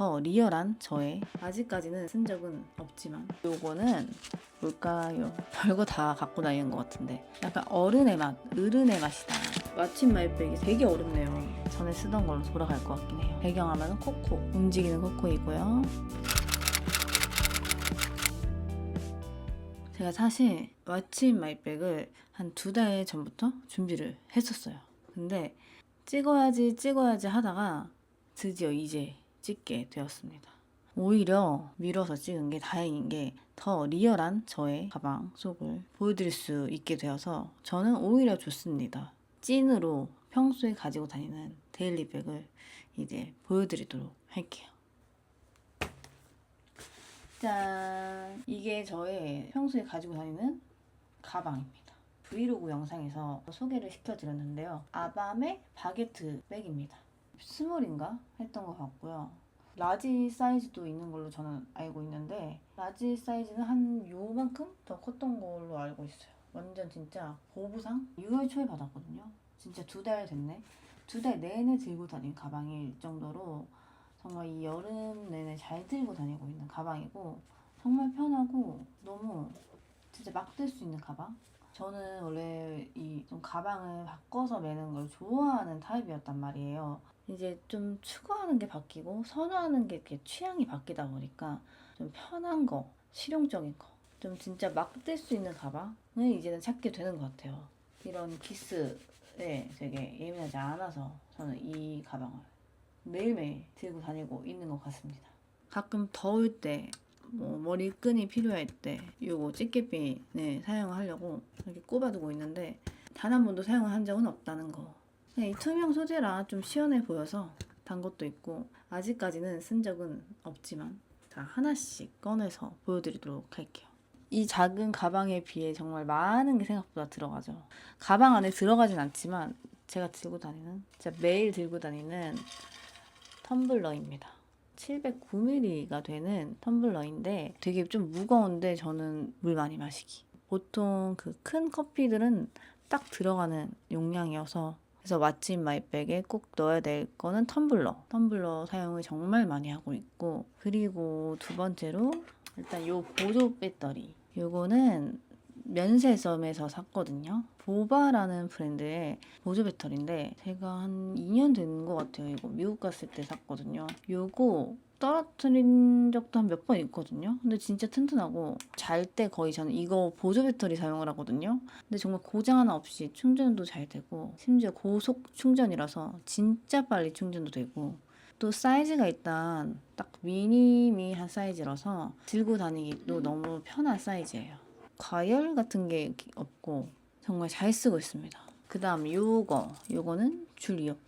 더 리얼한 저의, 아직까지는 쓴 적은 없지만, 요거는 뭘까요? 별거 다 갖고 다니는 것 같은데 약간 어른의 맛, 어른의 맛이다. 마침 마이백이 되게 어렵네요. 전에 쓰던 걸로 돌아갈 것 같긴 해요. 배경화면은 코코, 움직이는 코코이고요. 제가 사실 마침 마이백을 한 2달 전부터 준비를 했었어요. 근데 찍어야지 하다가 드디어 이제 찍게 되었습니다. 오히려 미뤄서 찍은 게 다행인 게 더 리얼한 저의 가방 속을 보여드릴 수 있게 되어서 저는 오히려 좋습니다. 찐으로 평소에 가지고 다니는 데일리백을 이제 보여드리도록 할게요. 짠! 이게 저의 평소에 가지고 다니는 가방입니다. 브이로그 영상에서 소개를 시켜드렸는데요. 아밤의 바게트 백입니다. 스몰인가 했던 것 같고요. 라지 사이즈도 있는 걸로 저는 알고 있는데 라지 사이즈는 한 요만큼 더 컸던 걸로 알고 있어요. 완전 진짜 보부상? 6월 초에 받았거든요. 진짜 2달 됐네. 2달 내내 들고 다닌 가방일 정도로 정말 이 여름 내내 잘 들고 다니고 있는 가방이고 정말 편하고 너무 진짜 막 들 수 있는 가방? 저는 원래 이 좀 가방을 바꿔서 매는 걸 좋아하는 타입이었단 말이에요. 이제 좀 추구하는 게 바뀌고 선호하는 게 이렇게 취향이 바뀌다 보니까 좀 편한 거, 실용적인 거, 좀 진짜 막 들 수 있는 가방을 이제는 찾게 되는 것 같아요. 이런 기스에 되게 예민하지 않아서 저는 이 가방을 매일매일 들고 다니고 있는 것 같습니다. 가끔 더울 때 뭐 머리끈이 필요할 때 요거 찌개핀을 사용하려고 이렇게 꼽아두고 있는데 단 한 번도 사용을 한 적은 없다는 거. 그냥 이 투명 소재라 좀 시원해 보여서 단 것도 있고 아직까지는 쓴 적은 없지만 자 하나씩 꺼내서 보여드리도록 할게요. 이 작은 가방에 비해 정말 많은 게 생각보다 들어가죠. 가방 안에 들어가진 않지만 제가 들고 다니는 진짜 매일 들고 다니는 텀블러입니다. 709ml가 되는 텀블러인데 되게 좀 무거운데 저는 물 많이 마시기. 보통 그 큰 커피들은 딱 들어가는 용량이어서 그래서 마침 마이백에 꼭 넣어야 될 거는 텀블러 사용을 정말 많이 하고 있고 그리고 두 번째로 일단 요 보조 배터리 요거는 면세점에서 샀거든요. 보바라는 브랜드의 보조 배터리인데 제가 한 2년 된 것 같아요. 이거 미국 갔을 때 샀거든요. 요거 떨어뜨린 적도 한 몇 번 있거든요. 근데 진짜 튼튼하고 잘 때 거의 저는 이거 보조 배터리 사용을 하거든요. 근데 정말 고장 하나 없이 충전도 잘 되고 심지어 고속 충전이라서 진짜 빨리 충전도 되고 또 사이즈가 일단 딱 미니미한 사이즈라서 들고 다니기도 너무 편한 사이즈예요. 과열 같은 게 없고 정말 잘 쓰고 있습니다. 그 다음 요거는 줄 이어폰.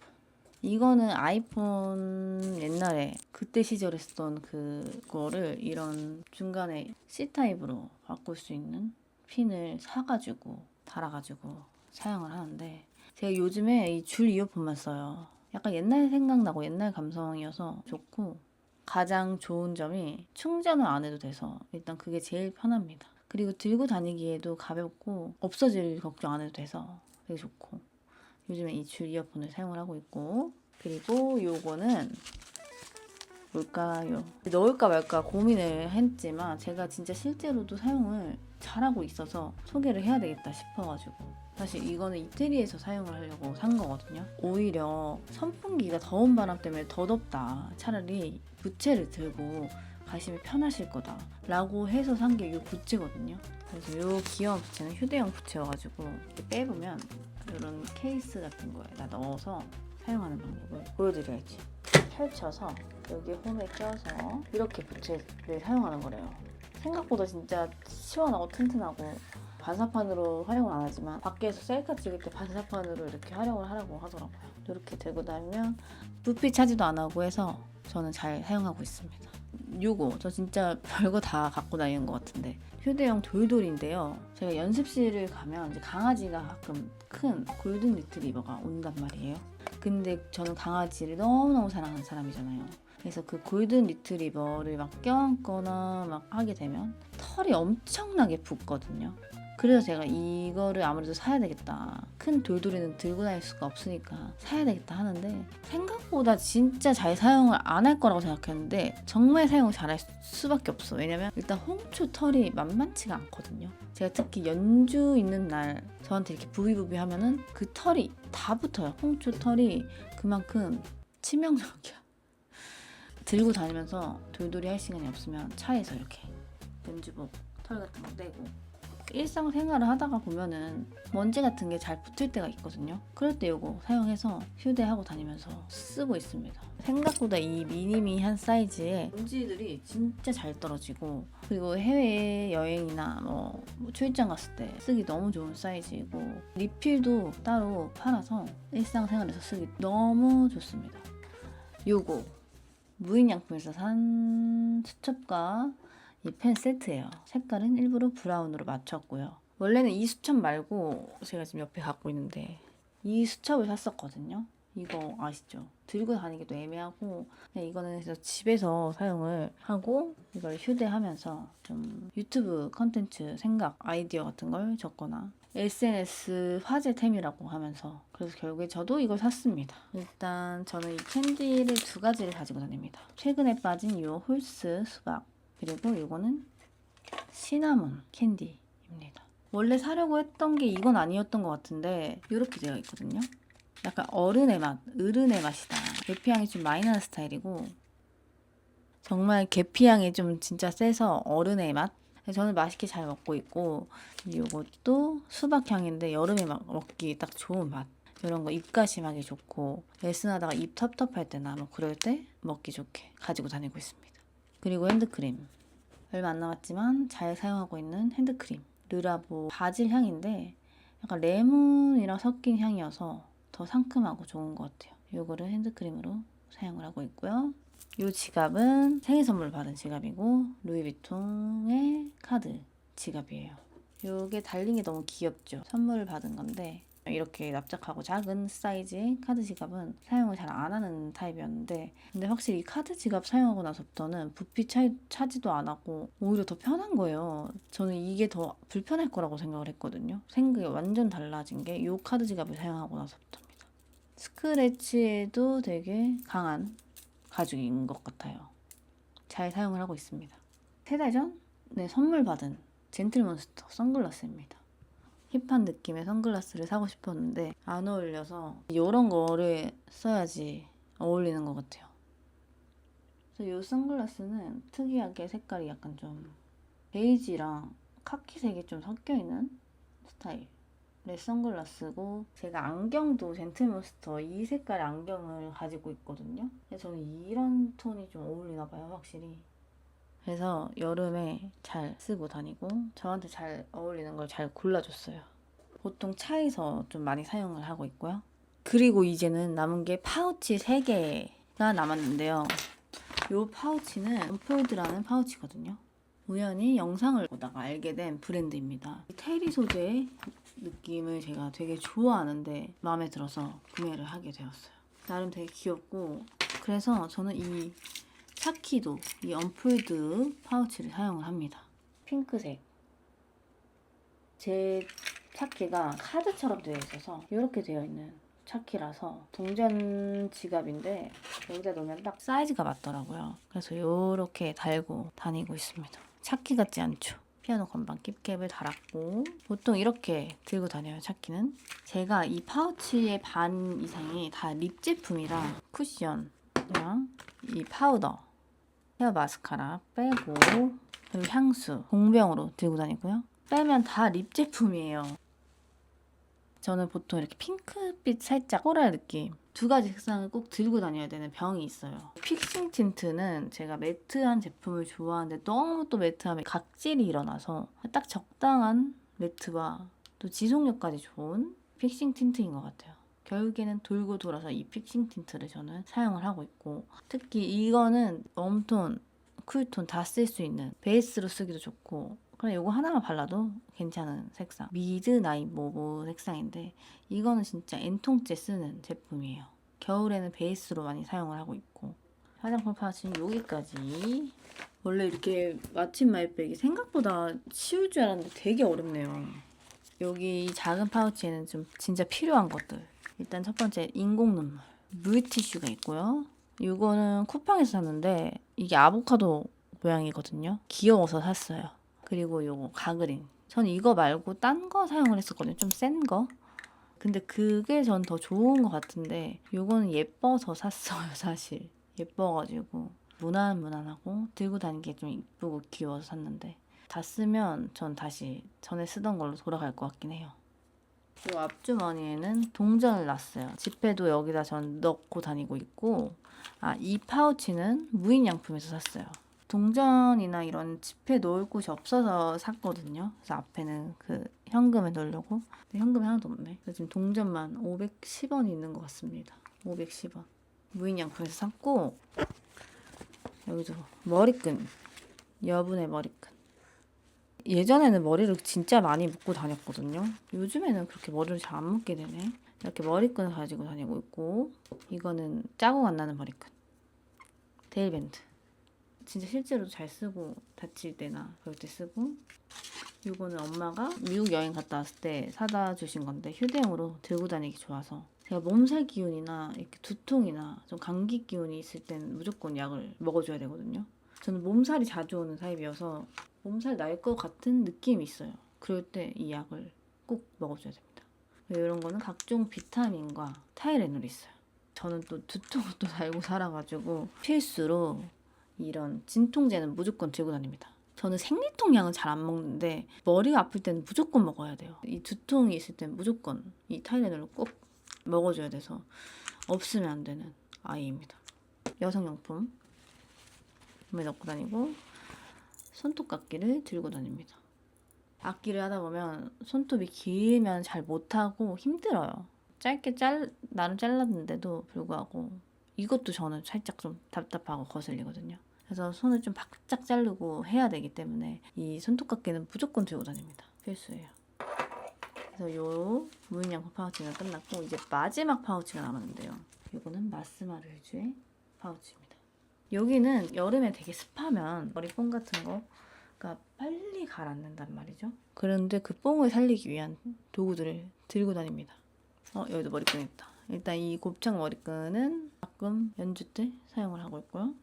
이거는 아이폰 옛날에 그때 시절에 쓰던 그거를 이런 중간에 C타입으로 바꿀 수 있는 핀을 사가지고 달아가지고 사용을 하는데 제가 요즘에 이 줄 이어폰만 써요. 약간 옛날 생각나고 옛날 감성이어서 좋고 가장 좋은 점이 충전을 안 해도 돼서 일단 그게 제일 편합니다. 그리고 들고 다니기에도 가볍고 없어질 걱정 안 해도 돼서 되게 좋고 요즘에 이 줄 이어폰을 사용을 하고 있고 그리고 요거는 뭘까요? 넣을까 말까 고민을 했지만 제가 진짜 실제로도 사용을 잘하고 있어서 소개를 해야 되겠다 싶어가지고 사실 이거는 이태리에서 사용을 하려고 산 거거든요. 오히려 선풍기가 더운 바람 때문에 더 덥다. 차라리 부채를 들고 가시면 편하실 거다 라고 해서 산 게 이 부채거든요. 그래서 이 귀여운 부채는 휴대용 부채여가지고 이렇게 빼보면 이런 케이스 같은 거에다 넣어서 사용하는 방법을 보여드려야지. 펼쳐서 여기 홈에 껴서 이렇게 부채를 사용하는 거래요. 생각보다 진짜 시원하고 튼튼하고 반사판으로 활용을 안 하지만 밖에서 셀카 찍을 때 반사판으로 이렇게 활용을 하라고 하더라고요. 이렇게 들고 다니면 부피 차지도 안 하고 해서 저는 잘 사용하고 있습니다. 요거 저 진짜 별거 다 갖고 다니는 것 같은데 휴대용 돌돌인데요. 제가 연습실을 가면 이제 강아지가 가끔 큰 골든 리트리버가 온단 말이에요. 근데 저는 강아지를 너무너무 사랑하는 사람이잖아요. 그래서 그 골든 리트리버를 막 껴안거나 막 하게 되면 털이 엄청나게 붓거든요. 그래서 제가 이거를 아무래도 사야 되겠다. 큰 돌돌이는 들고 다닐 수가 없으니까 사야 되겠다 하는데 생각보다 진짜 잘 사용을 안 할 거라고 생각했는데 정말 사용을 잘할 수밖에 없어. 왜냐면 일단 홍초 털이 만만치가 않거든요. 제가 특히 연주 있는 날 저한테 이렇게 부비부비 하면은 그 털이 다 붙어요. 홍초 털이 그만큼 치명적이야. 들고 다니면서 돌돌이 할 시간이 없으면 차에서 이렇게 연주복 털 같은 거 떼고 일상생활을 하다가 보면은 먼지 같은 게 잘 붙을 때가 있거든요. 그럴 때 이거 사용해서 휴대하고 다니면서 쓰고 있습니다. 생각보다 이 미니미한 사이즈에 먼지들이 진짜 잘 떨어지고 그리고 해외여행이나 뭐 출장 갔을 때 쓰기 너무 좋은 사이즈이고 리필도 따로 팔아서 일상생활에서 쓰기 너무 좋습니다. 요거 무인양품에서 산 수첩과 이 펜 세트예요. 색깔은 일부러 브라운으로 맞췄고요. 원래는 이 수첩 말고 제가 지금 옆에 갖고 있는데 이 수첩을 샀었거든요. 이거 아시죠? 들고 다니기도 애매하고 그냥 이거는 그래서 집에서 사용을 하고 이걸 휴대하면서 좀 유튜브 컨텐츠 생각, 아이디어 같은 걸 적거나 SNS 화제템이라고 하면서 그래서 결국에 저도 이걸 샀습니다. 일단 저는 이 캔디를 두 가지를 가지고 다닙니다. 최근에 빠진 이 홀스 수박 그리고 이거는 시나몬 캔디입니다. 원래 사려고 했던 게 이건 아니었던 것 같은데 이렇게 되어 있거든요. 약간 어른의 맛, 어른의 맛이다. 계피향이 좀 많이 나는 스타일이고 정말 계피향이 좀 진짜 세서 어른의 맛? 저는 맛있게 잘 먹고 있고 이것도 수박향인데 여름에 먹기 딱 좋은 맛. 이런 거 입가심하기 좋고 레슨하다가 입 텁텁할 때나 뭐 그럴 때 먹기 좋게 가지고 다니고 있습니다. 그리고 핸드크림. 얼마 안 남았지만 잘 사용하고 있는 핸드크림. 르라보 바질 향인데 약간 레몬이랑 섞인 향이어서 더 상큼하고 좋은 것 같아요. 이거를 핸드크림으로 사용을 하고 있고요. 이 지갑은 생일 선물 받은 지갑이고 루이비통의 카드 지갑이에요. 이게 달린 게 너무 귀엽죠? 선물을 받은 건데 이렇게 납작하고 작은 사이즈의 카드 지갑은 사용을 잘 안 하는 타입이었는데 근데 확실히 이 카드 지갑 사용하고 나서부터는 부피 차지도 안 하고 오히려 더 편한 거예요. 저는 이게 더 불편할 거라고 생각을 했거든요. 생각이 완전 달라진 게 이 카드 지갑을 사용하고 나서부터입니다. 스크래치에도 되게 강한 가죽인 것 같아요. 잘 사용을 하고 있습니다. 3달 전? 네, 선물 받은 젠틀몬스터 선글라스입니다. 힙한 느낌의 선글라스를 사고 싶었는데 안 어울려서 이런 거를 써야지 어울리는 것 같아요. 그래서 이 선글라스는 특이하게 색깔이 약간 좀 베이지랑 카키색이 좀 섞여있는 스타일의 선글라스고 제가 안경도 젠틀몬스터 이 색깔의 안경을 가지고 있거든요. 그래서 저는 이런 톤이 좀 어울리나 봐요, 확실히. 그래서 여름에 잘 쓰고 다니고 저한테 잘 어울리는 걸 잘 골라줬어요. 보통 차에서 좀 많이 사용을 하고 있고요. 그리고 이제는 남은 게 파우치 3개가 남았는데요. 이 파우치는 언폴드라는 파우치거든요. 우연히 영상을 보다가 알게 된 브랜드입니다. 테리 소재의 느낌을 제가 되게 좋아하는데 마음에 들어서 구매를 하게 되었어요. 나름 되게 귀엽고 그래서 저는 이 차키도 이 언폴드 파우치를 사용을 합니다. 핑크색. 제 차키가 카드처럼 되어 있어서 이렇게 되어 있는 차키라서 동전 지갑인데 여기다 놓으면 딱 사이즈가 맞더라고요. 그래서 이렇게 달고 다니고 있습니다. 차키 같지 않죠? 피아노 건반 킵캡을 달았고 보통 이렇게 들고 다녀요, 차키는. 제가 이 파우치의 반 이상이 다 립 제품이라 쿠션이랑 이 파우더 헤어 마스카라 빼고 그리고 향수 공병으로 들고 다니고요. 빼면 다 립 제품이에요. 저는 보통 이렇게 핑크빛 살짝 코랄 느낌 2가지 색상을 꼭 들고 다녀야 되는 병이 있어요. 픽싱 틴트는 제가 매트한 제품을 좋아하는데 너무 또 매트하면 각질이 일어나서 딱 적당한 매트와 또 지속력까지 좋은 픽싱 틴트인 것 같아요. 결국에는 돌고 돌아서 이 픽싱 틴트를 저는 사용을 하고 있고 특히 이거는 웜톤, 쿨톤 다 쓸 수 있는 베이스로 쓰기도 좋고 그냥 이거 하나만 발라도 괜찮은 색상 미드나잇 모브 색상인데 이거는 진짜 N통째 쓰는 제품이에요. 겨울에는 베이스로 많이 사용을 하고 있고 화장품 파우치는 여기까지 원래 이렇게 마침 마이백이 생각보다 쉬울 줄 알았는데 되게 어렵네요. 여기 이 작은 파우치에는 좀 진짜 필요한 것들. 일단 첫 번째 인공 눈물. 물티슈가 있고요. 이거는 쿠팡에서 샀는데 이게 아보카도 모양이거든요. 귀여워서 샀어요. 그리고 요거 가그린. 전 이거 말고 딴 거 사용을 했었거든요. 좀 센 거. 근데 그게 전 더 좋은 것 같은데 요거는 예뻐서 샀어요. 사실. 예뻐가지고 무난무난하고 들고 다니기 좀 이쁘고 귀여워서 샀는데 다 쓰면 전 다시 전에 쓰던 걸로 돌아갈 것 같긴 해요. 이 앞주머니에는 동전을 놨어요. 지폐도 여기다 전 넣고 다니고 있고 이 파우치는 무인양품에서 샀어요. 동전이나 이런 지폐 놓을 곳이 없어서 샀거든요. 그래서 앞에는 그 현금을 넣으려고. 근데 현금이 하나도 없네. 그래서 지금 동전만 510원이 있는 것 같습니다. 510원. 무인양품에서 샀고 여기도 머리끈. 여분의 머리끈. 예전에는 머리를 진짜 많이 묶고 다녔거든요. 요즘에는 그렇게 머리를 잘 안 묶게 되네. 이렇게 머리끈을 가지고 다니고 있고 이거는 자국 안 나는 머리끈. 데일밴드. 진짜 실제로도 잘 쓰고 다칠 때나 그럴 때 쓰고 이거는 엄마가 미국 여행 갔다 왔을 때 사다 주신 건데 휴대용으로 들고 다니기 좋아서 제가 몸살 기운이나 이렇게 두통이나 좀 감기 기운이 있을 때는 무조건 약을 먹어줘야 되거든요. 저는 몸살이 자주 오는 타입이어서 몸살 날 것 같은 느낌이 있어요. 그럴 때 이 약을 꼭 먹어줘야 됩니다. 이런 거는 각종 비타민과 타이레놀이 있어요. 저는 또 두통을 또 달고 살아가지고 필수로 이런 진통제는 무조건 들고 다닙니다. 저는 생리통약은 잘 안 먹는데 머리가 아플 때는 무조건 먹어야 돼요. 이 두통이 있을 때는 무조건 이 타이레놀을 꼭 먹어줘야 돼서 없으면 안 되는 아이입니다. 여성용품 몸에 넣고 다니고 손톱깎이를 들고 다닙니다. 악기를 하다 보면 손톱이 길면 잘 못하고 힘들어요. 짧게 나름 잘랐는데도 불구하고 이것도 저는 살짝 좀 답답하고 거슬리거든요. 그래서 손을 좀 바짝 자르고 해야 되기 때문에 이 손톱깎이는 무조건 들고 다닙니다. 필수예요. 그래서 요 무인양품 파우치는 끝났고 이제 마지막 파우치가 남았는데요. 이거는 마스마르주의 파우치입니다. 여기는 여름에 되게 습하면 머리뽕 같은 거가 빨리 가라앉는단 말이죠. 그런데 그 뽕을 살리기 위한 도구들을 들고 다닙니다. 여기도 머리끈 있다. 일단 이 곱창 머리끈은 가끔 연주 때 사용을 하고 있고요.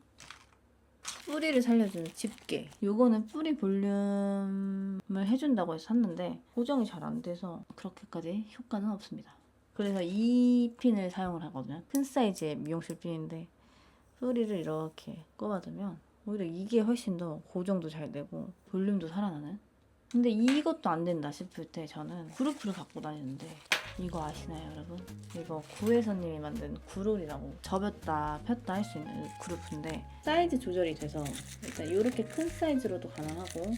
뿌리를 살려주는 집게. 요거는 뿌리 볼륨을 해준다고 해서 샀는데 고정이 잘 안 돼서 그렇게까지 효과는 없습니다. 그래서 이 핀을 사용을 하거든요. 큰 사이즈의 미용실 핀인데 뿌리를 이렇게 꼽아두면 오히려 이게 훨씬 더 고정도 잘 되고 볼륨도 살아나는. 근데 이것도 안 된다 싶을 때 저는 그루프를 갖고 다니는데 이거 아시나요, 여러분? 이거 구혜선님이 만든 구롤이라고 접었다 폈다 할 수 있는 그루프인데 사이즈 조절이 돼서 일단 이렇게 큰 사이즈로도 가능하고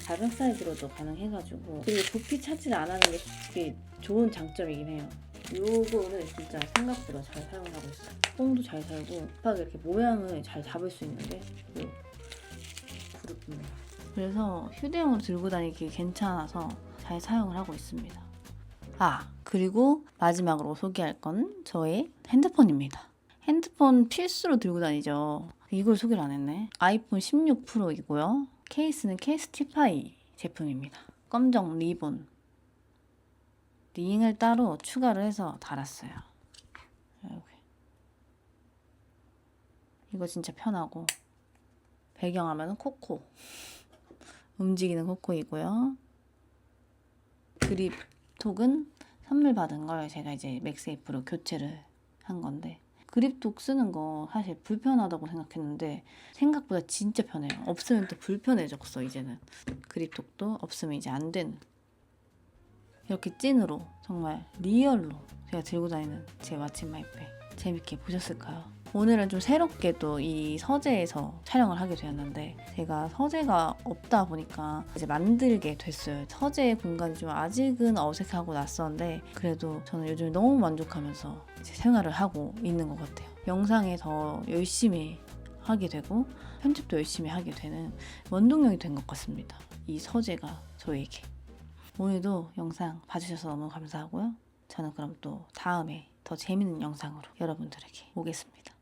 작은 사이즈로도 가능해가지고 그리고 부피 차지를 안 하는 게 좋은 장점이긴 해요. 요거는 진짜 생각보다 잘 사용하고 있어요. 뽕도 잘 살고 급하게 이렇게 모양을 잘 잡을 수 있는 게 요 그루프입니다. 그래서 휴대용으로 들고 다니기 괜찮아서 잘 사용을 하고 있습니다. 그리고 마지막으로 소개할 건 저의 핸드폰입니다. 핸드폰 필수로 들고 다니죠. 이걸 소개를 안 했네. 아이폰 16 프로이고요. 케이스는 케이스티파이 제품입니다. 검정 리본. 링을 따로 추가를 해서 달았어요. 이렇게. 이거 진짜 편하고 배경화면은 코코. 움직이는 코코이고요. 그립톡은 선물 받은 걸 제가 이제 맥세이프로 교체를 한 건데 그립톡 쓰는 거 사실 불편하다고 생각했는데 생각보다 진짜 편해요. 없으면 또 불편해졌어 이제는. 그립톡도 없으면 이제 안 되는. 이렇게 찐으로 정말 리얼로 제가 들고 다니는 제 왓츠 마이백 재밌게 보셨을까요? 오늘은 좀 새롭게 또 이 서재에서 촬영을 하게 되었는데 제가 서재가 없다 보니까 이제 만들게 됐어요. 서재의 공간이 좀 아직은 어색하고 낯선데 그래도 저는 요즘 너무 만족하면서 제 생활을 하고 있는 것 같아요. 영상에 더 열심히 하게 되고 편집도 열심히 하게 되는 원동력이 된 것 같습니다. 이 서재가 저에게. 오늘도 영상 봐주셔서 너무 감사하고요. 저는 그럼 또 다음에 더 재밌는 영상으로 여러분들에게 오겠습니다.